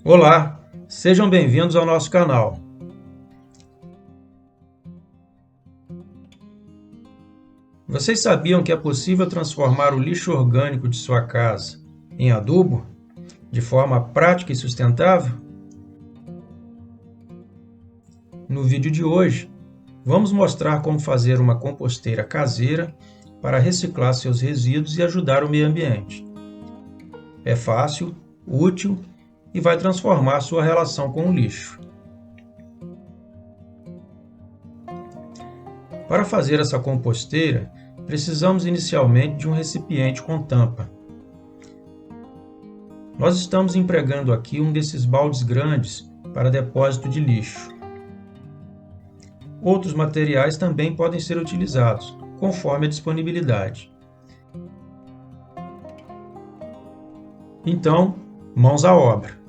Olá, sejam bem-vindos ao nosso canal. Vocês sabiam que é possível transformar o lixo orgânico de sua casa em adubo de forma prática e sustentável? No vídeo de hoje, vamos mostrar como fazer uma composteira caseira para reciclar seus resíduos e ajudar o meio ambiente. É fácil, útil e vai transformar sua relação com o lixo. Para fazer essa composteira, precisamos inicialmente de um recipiente com tampa. Nós estamos empregando aqui um desses baldes grandes para depósito de lixo. Outros materiais também podem ser utilizados, conforme a disponibilidade. Então, mãos à obra.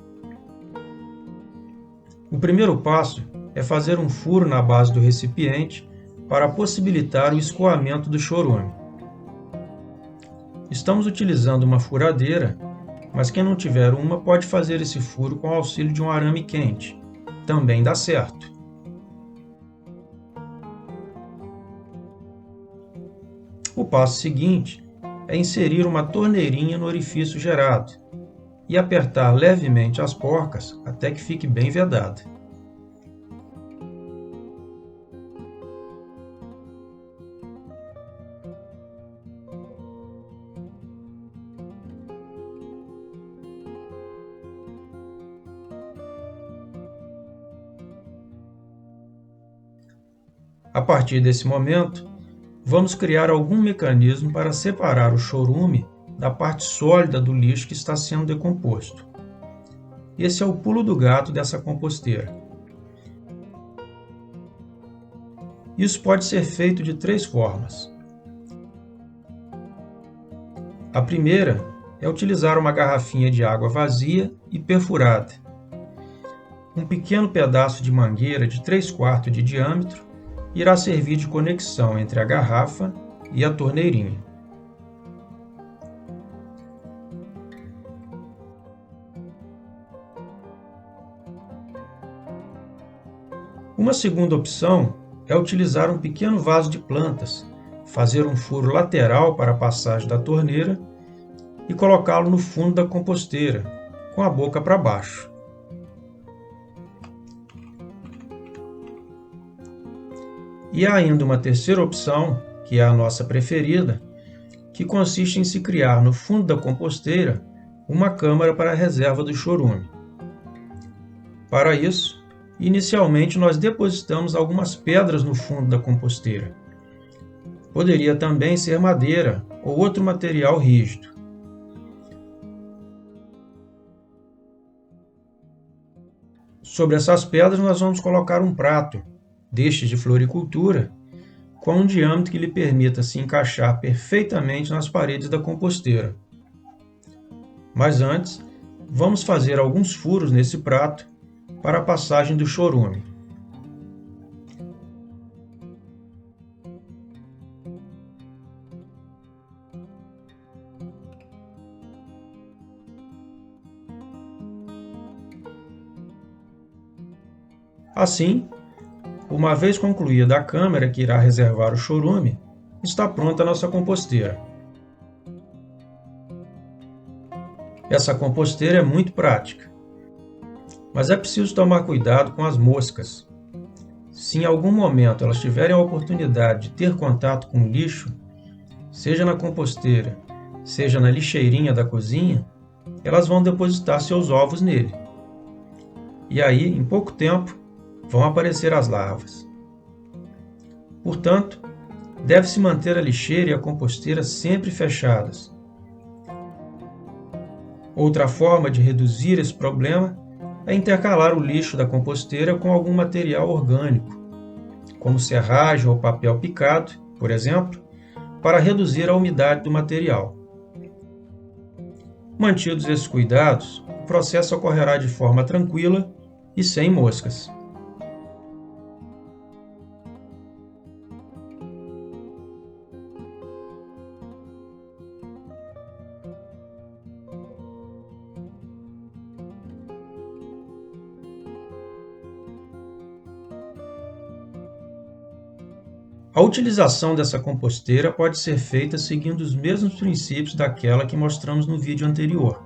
O primeiro passo é fazer um furo na base do recipiente para possibilitar o escoamento do chorume. Estamos utilizando uma furadeira, mas quem não tiver uma pode fazer esse furo com o auxílio de um arame quente. Também dá certo. O passo seguinte é inserir uma torneirinha no orifício gerado e apertar levemente as porcas até que fique bem vedada. A partir desse momento, vamos criar algum mecanismo para separar o chorume da parte sólida do lixo que está sendo decomposto. Esse é o pulo do gato dessa composteira. Isso pode ser feito de três formas. A primeira é utilizar uma garrafinha de água vazia e perfurada. Um pequeno pedaço de mangueira de 3/4 de diâmetro irá servir de conexão entre a garrafa e a torneirinha. Uma segunda opção é utilizar um pequeno vaso de plantas, fazer um furo lateral para a passagem da torneira e colocá-lo no fundo da composteira, com a boca para baixo. E há ainda uma terceira opção, que é a nossa preferida, que consiste em se criar no fundo da composteira uma câmara para a reserva do chorume. Para isso, inicialmente nós depositamos algumas pedras no fundo da composteira. Poderia também ser madeira ou outro material rígido. Sobre essas pedras nós vamos colocar um prato, destes de floricultura, com um diâmetro que lhe permita se encaixar perfeitamente nas paredes da composteira. Mas antes, vamos fazer alguns furos nesse prato para a passagem do chorume. Assim, uma vez concluída a câmara que irá reservar o chorume, está pronta a nossa composteira. Essa composteira é muito prática, mas é preciso tomar cuidado com as moscas. Se em algum momento elas tiverem a oportunidade de ter contato com o lixo, seja na composteira, seja na lixeirinha da cozinha, elas vão depositar seus ovos nele. E aí, em pouco tempo, vão aparecer as larvas. Portanto, deve-se manter a lixeira e a composteira sempre fechadas. Outra forma de reduzir esse problema é intercalar o lixo da composteira com algum material orgânico, como serragem ou papel picado, por exemplo, para reduzir a umidade do material. Mantidos esses cuidados, o processo ocorrerá de forma tranquila e sem moscas. A utilização dessa composteira pode ser feita seguindo os mesmos princípios daquela que mostramos no vídeo anterior.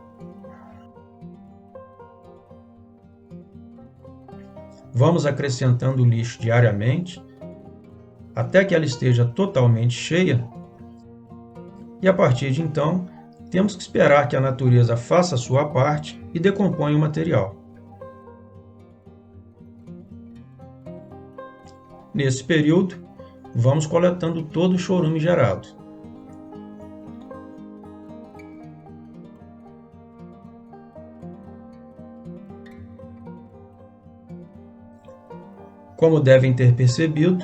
Vamos acrescentando o lixo diariamente, até que ela esteja totalmente cheia, e a partir de então, temos que esperar que a natureza faça a sua parte e decomponha o material. Nesse período, vamos coletando todo o chorume gerado. Como devem ter percebido,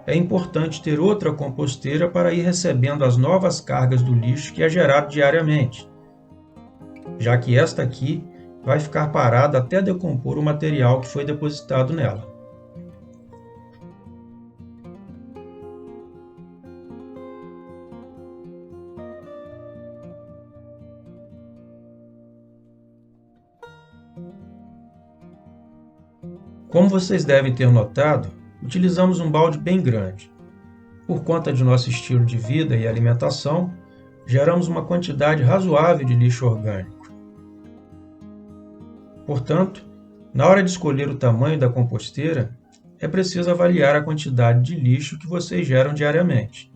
é importante ter outra composteira para ir recebendo as novas cargas do lixo que é gerado diariamente, já que esta aqui vai ficar parada até decompor o material que foi depositado nela. Como vocês devem ter notado, utilizamos um balde bem grande. Por conta de nosso estilo de vida e alimentação, geramos uma quantidade razoável de lixo orgânico. Portanto, na hora de escolher o tamanho da composteira, é preciso avaliar a quantidade de lixo que vocês geram diariamente.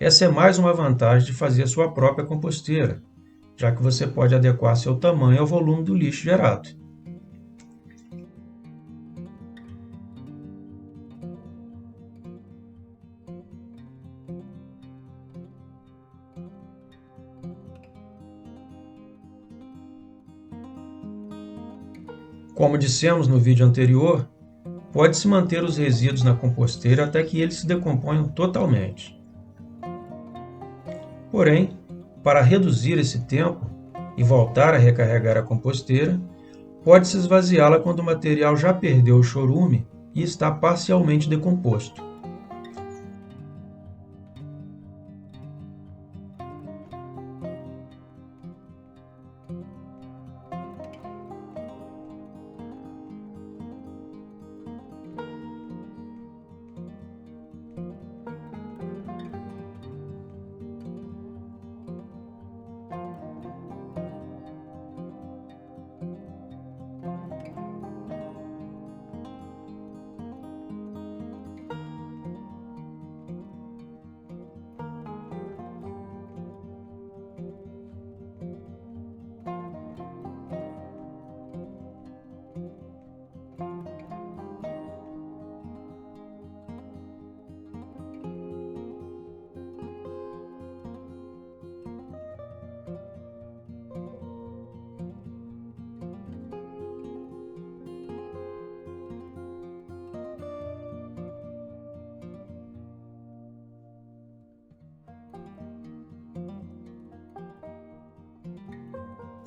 Essa é mais uma vantagem de fazer sua própria composteira, já que você pode adequar seu tamanho ao volume do lixo gerado. Como dissemos no vídeo anterior, pode-se manter os resíduos na composteira até que eles se decomponham totalmente. Porém, para reduzir esse tempo e voltar a recarregar a composteira, pode-se esvaziá-la quando o material já perdeu o chorume e está parcialmente decomposto.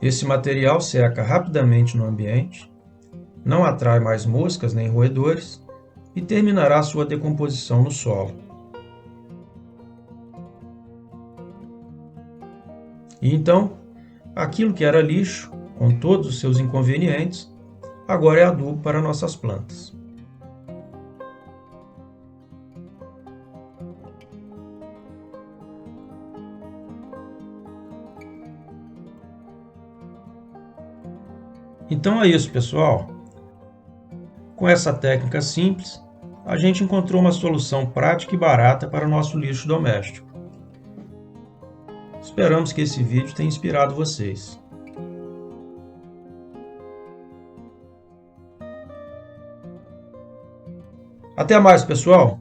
Esse material seca rapidamente no ambiente, não atrai mais moscas nem roedores e terminará sua decomposição no solo. E então, aquilo que era lixo, com todos os seus inconvenientes, agora é adubo para nossas plantas. Então é isso, pessoal. Com essa técnica simples, a gente encontrou uma solução prática e barata para o nosso lixo doméstico. Esperamos que esse vídeo tenha inspirado vocês. Até mais, pessoal!